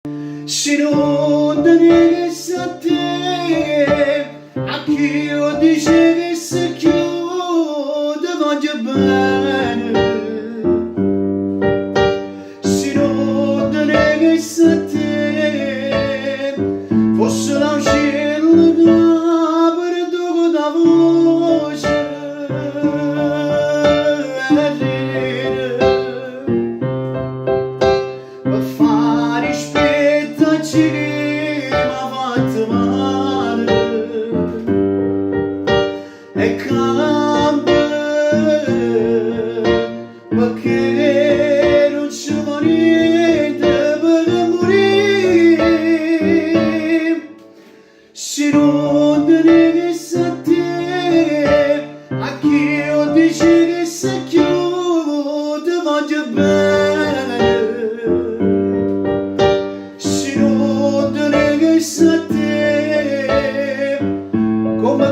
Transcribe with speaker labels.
Speaker 1: Se non tenesse a te, a chi io dicessi che io ti voglio bene. Se non tenesse a te, fosse l'angelo che per tu da voce. Per fare aspettaci ma fatta male e cambia perché non ci va niente per morire. Se non tenesse a te, a chi io dicessi che io ti voglio bene. Se non tenesse a te, come